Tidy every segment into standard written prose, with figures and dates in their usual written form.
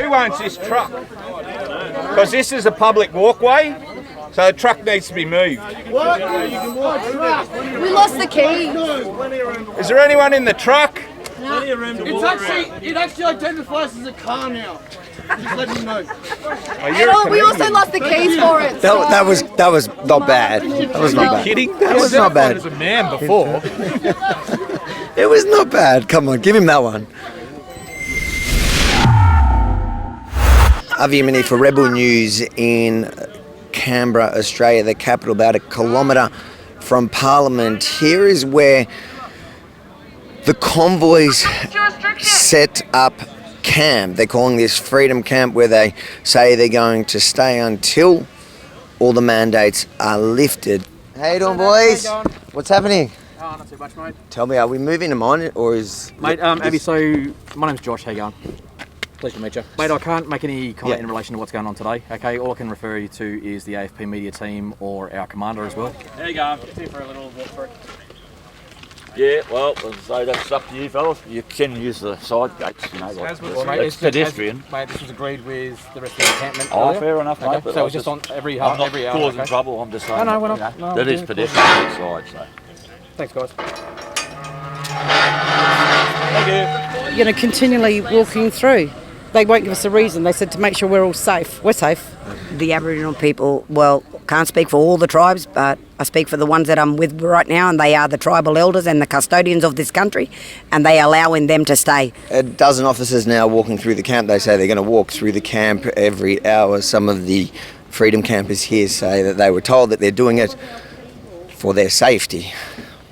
who owns this truck? Because this is a public walkway, so the truck needs to be moved. We lost the keys. Is there anyone in the truck? No. It actually identifies as a car now. Just let me know. We also lost the keys for it. So. That was not bad. That was not bad. Kidding? That was not bad. As a man before. It was not bad. Come on, give him that one. Yemini for Rebel News in Canberra, Australia, the capital, about a kilometre from Parliament. Here is where the convoys set up camp. They're calling this Freedom Camp, where they say they're going to stay until all the mandates are lifted. How you doing, boys? What's happening? Oh, not too much, mate. Tell me, are we moving them on, or is... Mate, Abby, so my name's Josh, how you going? Pleasure to meet you. Mate, I can't make any comment in relation to what's going on today, okay? All I can refer you to is the AFP media team or our commander as well. There you go, just here for a little walk through. Yeah, well, so that's up to you fellas. You can use the side gates, you know, like it's pedestrian. Mate, this was agreed with the rest of the encampment. Oh, fair enough, mate. Okay. So it's just on every hour. I'm not causing trouble, I'm just saying. No, we're not. No, that is pedestrian outside, so. Thanks, guys. Thank you. You're going to continually walking through. They won't give us a reason. They said to make sure we're all safe. We're safe. The Aboriginal people, well, can't speak for all the tribes, but I speak for the ones that I'm with right now, and they are the tribal elders and the custodians of this country, and they allowing them to stay. A dozen officers now walking through the camp. They say they're going to walk through the camp every hour. Some of the Freedom campers here say that they were told that they're doing it for their safety.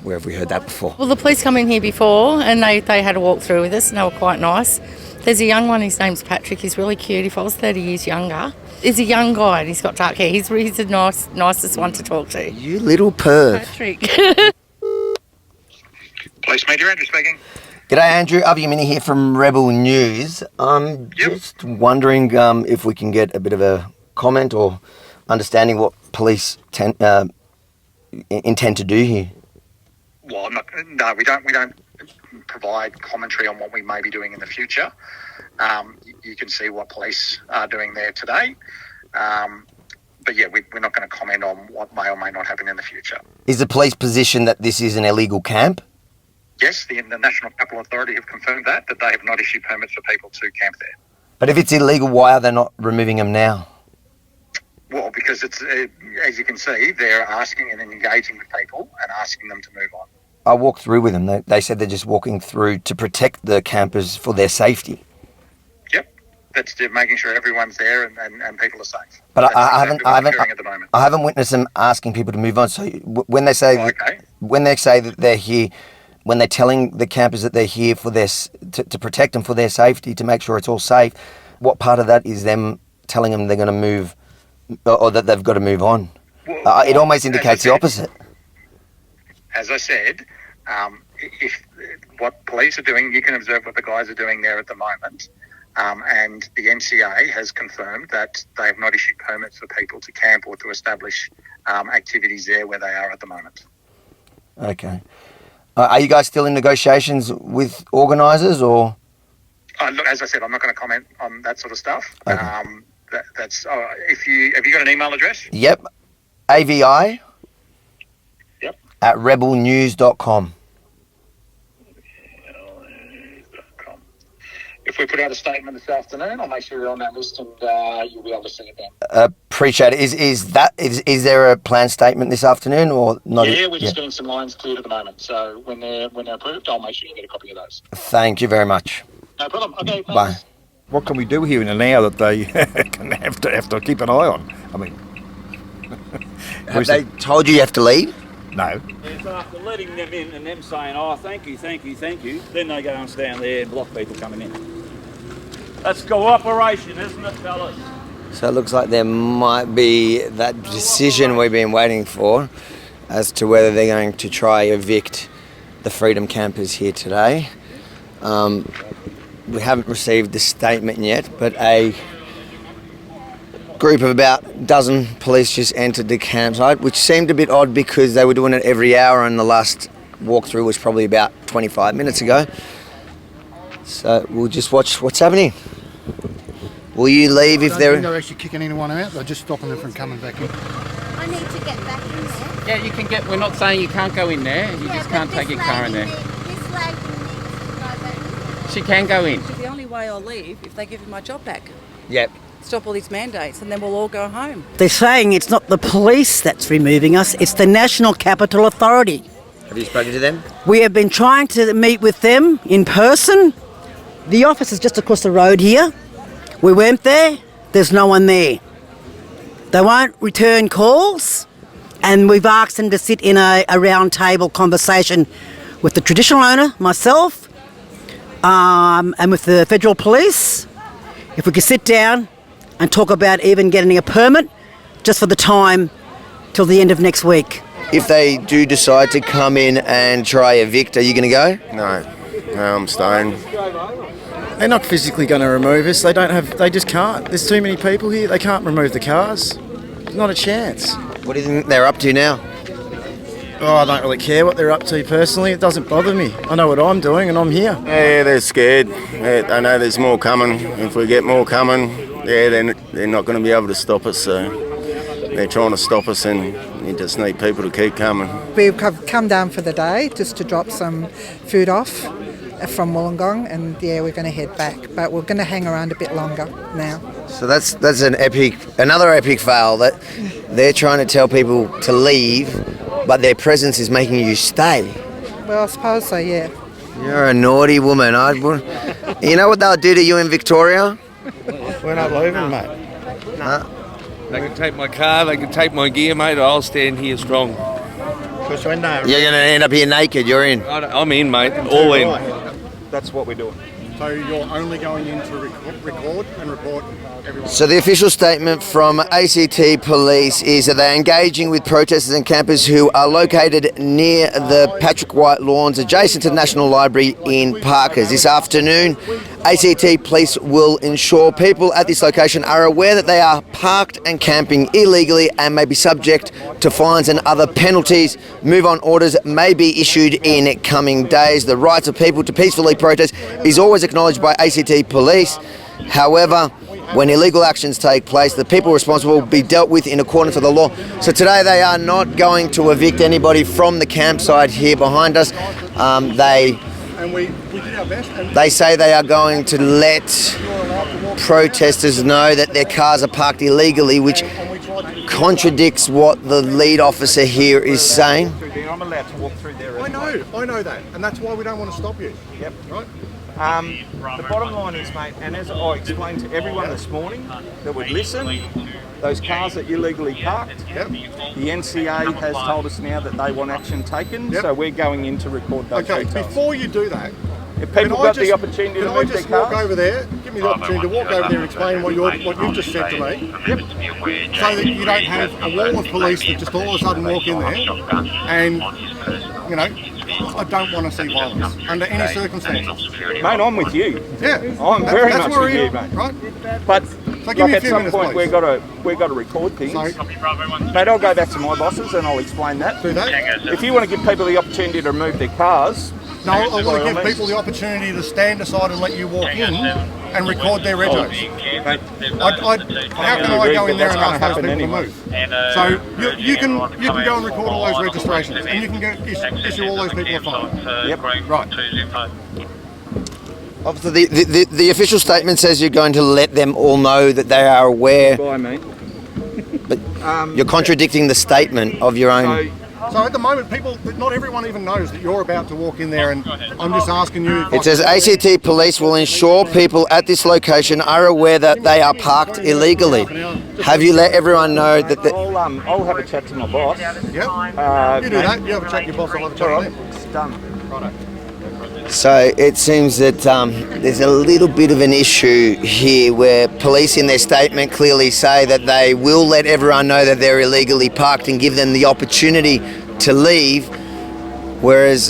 Where have we heard that before? Well, the police come in here before and they had a walk through with us and they were quite nice. There's a young one, his name's Patrick, he's really cute. If I was 30 years younger, he's a young guy and he's got dark hair. He's the nicest one to talk to. You little perv. Patrick. Police Media, Andrew speaking. G'day Andrew, Yemini here from Rebel News. I'm just wondering if we can get a bit of a comment or understanding what police intend to do here. Well, we don't provide commentary on what we may be doing in the future. You can see what police are doing there today. But yeah, we're not going to comment on what may or may not happen in the future. Is the police position that this is an illegal camp? Yes, the National Capital Authority have confirmed that they have not issued permits for people to camp there. But if it's illegal, why are they not removing them now? Well, because it's, as you can see, they're asking and engaging with people and asking them to move on. I walked through with them. They said they're just walking through to protect the campers for their safety. Yep, that's making sure everyone's there and people are safe. But I haven't witnessed them asking people to move on. So when they say that they're here, when they're telling the campers that they're here for to protect them for their safety, to make sure it's all safe, what part of that is them telling them they're going to move, or that they've got to move on? Well, it almost indicates the opposite. As I said, if what police are doing, you can observe what the guys are doing there at the moment. And the NCA has confirmed that they have not issued permits for people to camp or to establish activities there where they are at the moment. Okay. Are you guys still in negotiations with organisers, or? Look, as I said, I'm not going to comment on that sort of stuff. Okay. Have you got an email address? Yep. AVI. At rebelnews.com. If we put out a statement this afternoon, I'll make sure you're on that list and you'll be able to see it then. Appreciate it. Is there a planned statement this afternoon or not? Yeah, we're just getting some lines cleared at the moment. So when they're approved, I'll make sure you get a copy of those. Thank you very much. No problem. Okay. Thanks. Bye. What can we do here in an hour that they can have to keep an eye on? I mean, have they told you have to leave? No. It's after letting them in and them saying, oh, thank you, then they go and stand there and block people coming in. That's cooperation, isn't it, fellas? So it looks like there might be that decision we've been waiting for as to whether they're going to try evict the Freedom campers here today. We haven't received the statement yet, but a group of about a dozen police just entered the campsite, which seemed a bit odd because they were doing it every hour and the last walkthrough was probably about 25 minutes ago. So we'll just watch what's happening. Will you leave if I don't think they're... they're actually kicking anyone out. They're just stopping them from coming back in. I need to get back in there. Yeah, you can get. We're not saying you can't go in there. You just can't take your car in there. This lady needs to go back in. She can go in. The only way I'll leave if they give me my job back. Yep. Stop all these mandates and then we'll all go home. They're saying it's not the police that's removing us, it's the National Capital Authority. Have you spoken to them? We have been trying to meet with them in person. The office is just across the road here. We went there, there's no one there. They won't return calls, and we've asked them to sit in a round table conversation with the traditional owner, myself, and with the federal police. If we could sit down and talk about even getting a permit just for the time till the end of next week. If they do decide to come in and try evict, are you going to go? No, I'm staying. They're not physically going to remove us. They just can't. There's too many people here. They can't remove the cars. Not a chance. What do you think they're up to now? Oh, I don't really care what they're up to personally. It doesn't bother me. I know what I'm doing and I'm here. Yeah, they're scared. I know there's more coming. If we get more coming, they're not going to be able to stop us. So they're trying to stop us, and you just need people to keep coming. We've come down for the day just to drop some food off from Wollongong, and we're going to head back. But we're going to hang around a bit longer now. So that's another epic fail, that they're trying to tell people to leave, but their presence is making you stay. Well, I suppose so, yeah. You're a naughty woman. You know what they'll do to you in Victoria? We're not leaving, mate. Nah. They can take my car, they can take my gear, mate. I'll stand here strong. You're going to end up here naked. You're in. I'm in, mate. All in. That's what we're doing. So you're only going in to record and report everyone? So the official statement from ACT Police is that they're engaging with protesters and campers who are located near the Patrick White lawns adjacent to the National Library in Parkers. This afternoon, ACT Police will ensure people at this location are aware that they are parked and camping illegally and may be subject to fines and other penalties. Move-on orders may be issued in coming days. The rights of people to peacefully protest is always acknowledged by ACT Police. However, when illegal actions take place, the people responsible will be dealt with in accordance with the law. So today they are not going to evict anybody from the campsite here behind us. They say they are going to let protesters know that their cars are parked illegally, which contradicts what the lead officer here is saying. I'm allowed to walk through there. I know that, and that's why we don't want to stop you. Yep. Right? The bottom line is, mate, and as I explained to everyone this morning that would listen, those cars are illegally parked. Yep. The NCA has told us now that they want action taken, so we're going in to record those details. Before you do that, if people got the opportunity to move their cars, walk over there, give me the opportunity to walk over there and explain what you've just said to me, so that you don't have a wall of police that just all of a sudden walk in there, and I don't want to see violence under any circumstances. Mate, I'm with you. Yeah, I'm very much with you, mate. Right? But So give me at some point please. we've got to record things. Mate, I'll go back to my bosses and I'll explain that. Do that. If you want to give people the opportunity to remove their cars. No, I want to give people the opportunity to stand aside and let you walk in and record their regos. How can I go in there and ask those people to move? So you can go and record all those registrations, and you can go issue all those people a fine. Yep. Right. Obviously, the official statement says you're going to let them all know that they are aware. Bye, mate. But you're contradicting the statement of your own. So at the moment, not everyone even knows that you're about to walk in there, and I'm just asking you. It says ACT Police will ensure people at this location are aware that they are parked illegally. Have you let everyone know that? I'll have a chat to my boss. Yep. You do that. You have a chat to your boss. I'll have a chat with them. It's done. Righto. So it seems that there's a little bit of an issue here where police in their statement clearly say that they will let everyone know that they're illegally parked and give them the opportunity to leave, whereas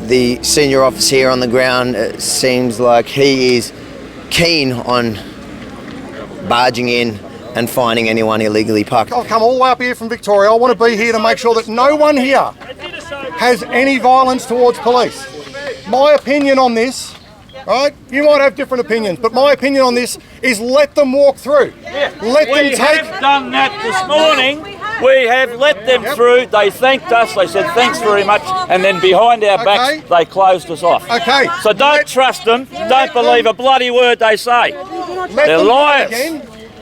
the senior officer here on the ground seems like he is keen on barging in and finding anyone illegally parked. I've come all the way up here from Victoria. I want to be here to make sure that no one here has any violence towards police. My opinion on this right? You might have different opinions, but my opinion on this is let them walk through. Let them take... We have done that this morning. We have let them through. They thanked us. They said thanks very much, and then behind our backs they closed us off. Okay. So don't trust them. Don't believe a bloody word they say. They're liars.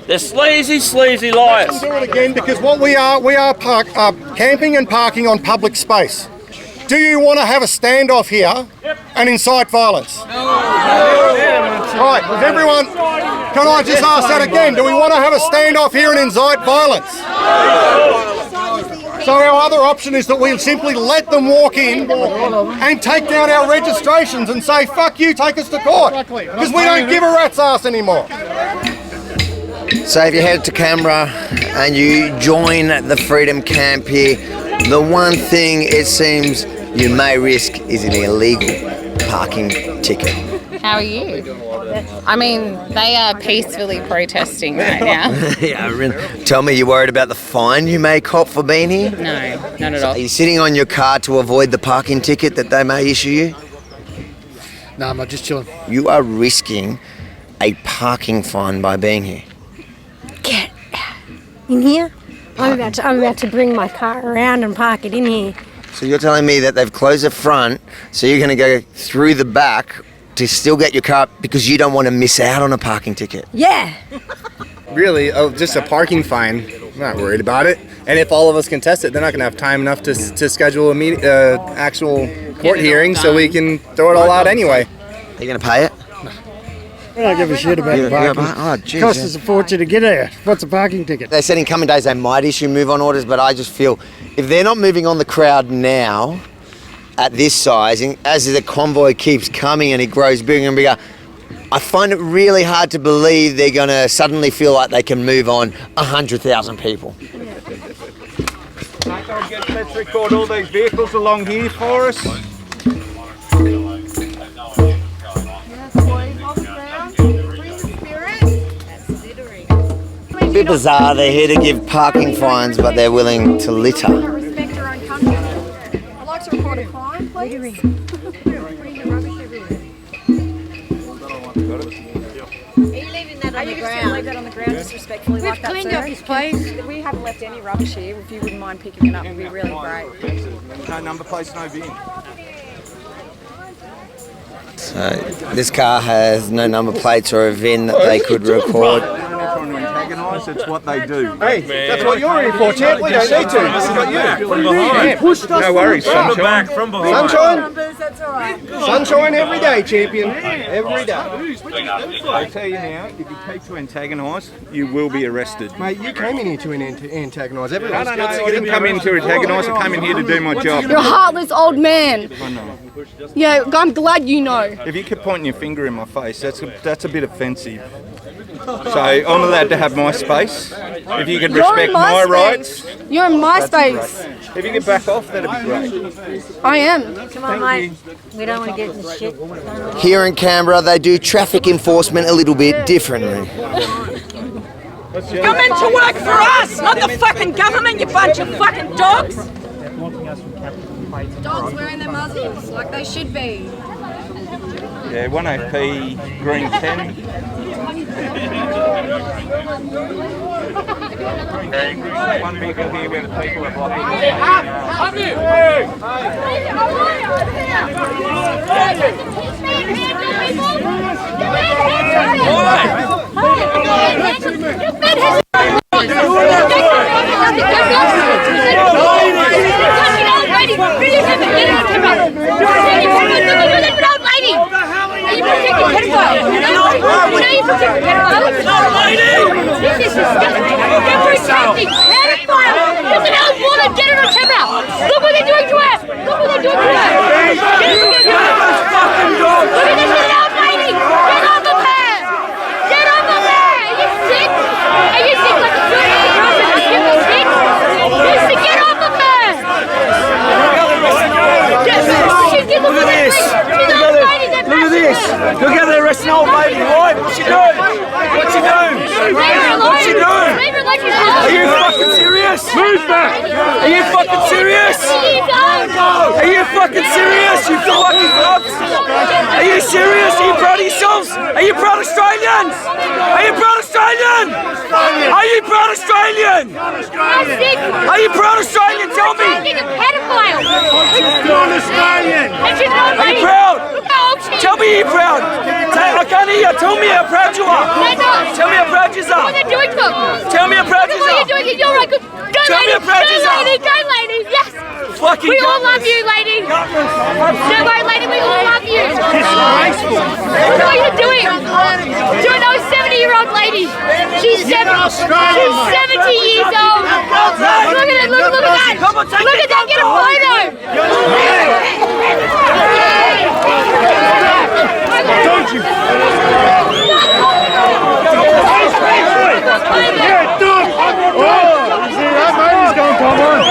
They're sleazy liars. Let them do it again, because what we are camping and parking on public space. Do you want to have a standoff here and incite violence? No. Right, does everyone... Can I just ask that again? Do we want to have a standoff here and incite violence? So our other option is that we'll simply let them walk in and take down our registrations and say, fuck you, take us to court. Because we don't give a rat's ass anymore. So if you head to Canberra and you join the Freedom Camp here, the one thing it seems you may risk is an illegal parking ticket. How are you? I mean, they are peacefully protesting right now. Yeah, really. Tell me, you worried about the fine you may cop for being here? No, not at all. Are you sitting on your car to avoid the parking ticket that they may issue you? No, I'm not, just chilling. You are risking a parking fine by being here. Get in here. I'm about to bring my car around and park it in here. So you're telling me that they've closed the front, so you're going to go through the back to still get your car because you don't want to miss out on a parking ticket? Yeah. Really, just a parking fine. I'm not worried about it. And if all of us contest it, they're not going to have time enough to schedule a actual court hearing, so we can throw it all out anyway. Are you going to pay it? I don't give a shit about the parking. Oh, geez, It costs us a fortune to get here. What's a parking ticket? They said in coming days they might issue move-on orders, but I just feel if they're not moving on the crowd now at this size, and as the convoy keeps coming and it grows bigger and bigger, I find it really hard to believe they're going to suddenly feel like they can move on 100,000 people. Let's record all these vehicles along here for us. A bit bizarre, they're here to give parking fines, but they're willing to litter. Respect your own country. I'd like to report a crime, please. Putting your rubbish everywhere. Are you leaving that on the ground? Leave that on the ground disrespectfully We've like that, cleaned sir. up this place. We haven't left any rubbish here. If you wouldn't mind picking it up, it'd be really great. No number plates, no bin. So this car has no number plates or a VIN that they could record. It's what they do. Hey, that's what you're here for, champ. We don't need to. This is what you. What do you mean? Pushed us. No worries, sunshine. From behind. Sunshine. Sunshine every day, champion. Every day. I tell you now, if you keep to antagonise, you will be arrested. Mate, you came in here to antagonise everyone. No, I didn't come in to antagonise. I came in here to do my job. You're a heartless old man. I know. Yeah, I'm glad you know. If you keep pointing your finger in my face, that's a bit offensive. So I'm allowed to have my space. If you can respect my rights. You're in my space. If you can back off, that'd be great. I am. Come on, mate. We don't want to get in the shit. Here in Canberra, they do traffic enforcement a little bit differently. Come in to work for us, not the fucking government, you bunch of fucking dogs. Dogs wearing their muzzles like they should be. Yeah, 1AP, green 10. One vehicle here where the people are blocking. Look at the arresting old lady, right? What's she doing? What's she doing? What's she doing? Are you fucking serious? Move back! Are you fucking serious? Are you fucking serious? You fucking cops! Are you serious? Are you proud of Are you proud Australians? Are you proud Australian? Are you proud Australian? Are you proud Australian? Tell me. She's a pedophile. She's not Australian. And she's not Are you proud? Tell me you're proud. I can't hear you. Tell me how proud you are. Tell me how proud you are. What are they doing to them? Tell me how proud you What are are. you doing? You're right. Go, Tell me lady. how proud you Go, are. lady. Go, lady. Yes. Fucking We all love gutless. you, lady. Don't worry, lady. We all love you. What are you doing? Do you know a 70-year-old lady? She's 70 years old. Look at it. Look at that. Look at that. Get a photo. Don't you? Yeah, dog! Oh, see that baby's going to come on.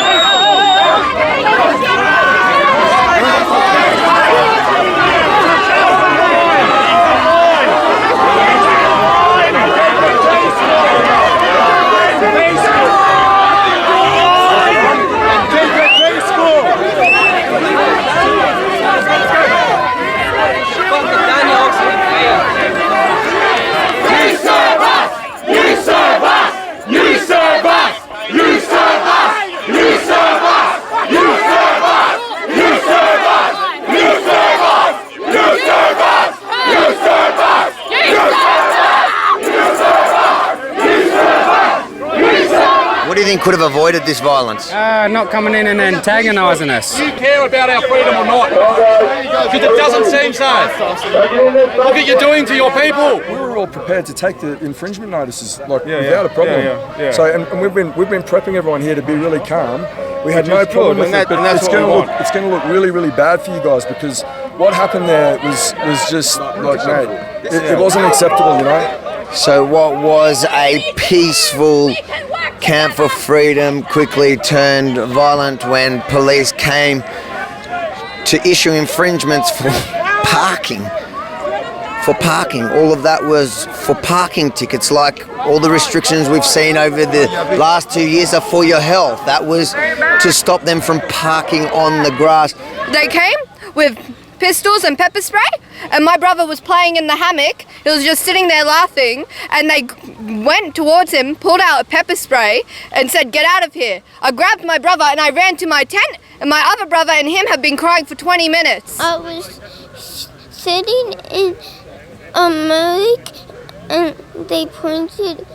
What do you think could have avoided this violence? Not coming in and antagonising us. Do you care about our freedom or not? Because it doesn't seem so. Look what you're doing to your people. We were all prepared to take the infringement notices without a problem. So, and we've been prepping everyone here to be really calm. We had no problem with it, but it's going to look really, really bad for you guys because what happened there was just like, mate, it wasn't acceptable, you know. So what was a peaceful camp for freedom quickly turned violent when police came to issue infringements for parking. All of that was for parking tickets, like all the restrictions we've seen over the last 2 years are for your health. That was to stop them from parking on the grass. They came with pistols and pepper spray, and my brother was playing in the hammock. He was just sitting there laughing, and they went towards him, pulled out a pepper spray and said, "Get out of here." I grabbed my brother and I ran to my tent, and my other brother and him have been crying for 20 minutes. I was sitting in a hammock and they pointed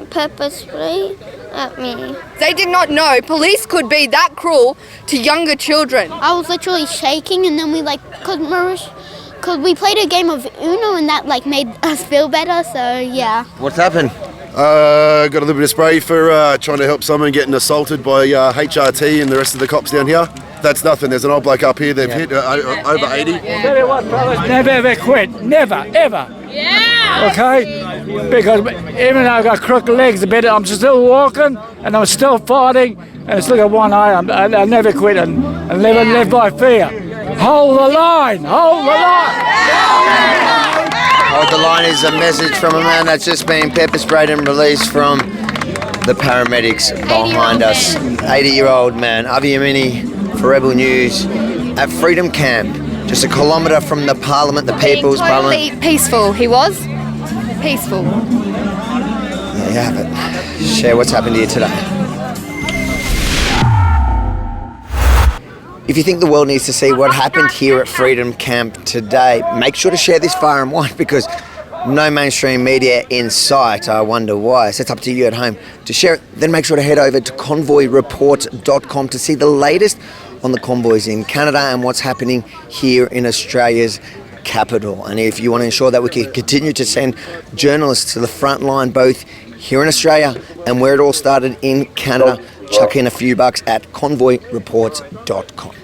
pepper spray at me. They did not know police could be that cruel to younger children. I was literally shaking, and then we cause we played a game of Uno, and that made us feel better. So yeah. What's happened? Got a little bit of spray for trying to help someone getting assaulted by HRT and the rest of the cops down here. That's nothing. There's an old bloke up here. They've hit over 80. Tell you what, fellas, never ever quit. Never, ever. Yeah. Okay? Because even though I've got crooked legs a bit, I'm still walking and I'm still fighting, and it's like a one eye. I never quit and never live by fear. Hold the line! Hold the line! Hold the line is a message from a man that's just been pepper sprayed and released from the paramedics behind us. 80-year-old man, Yemini for Rebel News at Freedom Camp, just a kilometre from the Parliament, the People's Parliament. Totally peaceful, he was. Peaceful. There you have it. Share what's happened to you today. If you think the world needs to see what happened here at Freedom Camp today, make sure to share this far and wide because no mainstream media in sight. I wonder why. So it's up to you at home to share it. Then make sure to head over to convoyreport.com to see the latest on the convoys in Canada and what's happening here in Australia's capital. And if you want to ensure that we can continue to send journalists to the front line, both here in Australia and where it all started in Canada, chuck in a few bucks at convoyreport.com.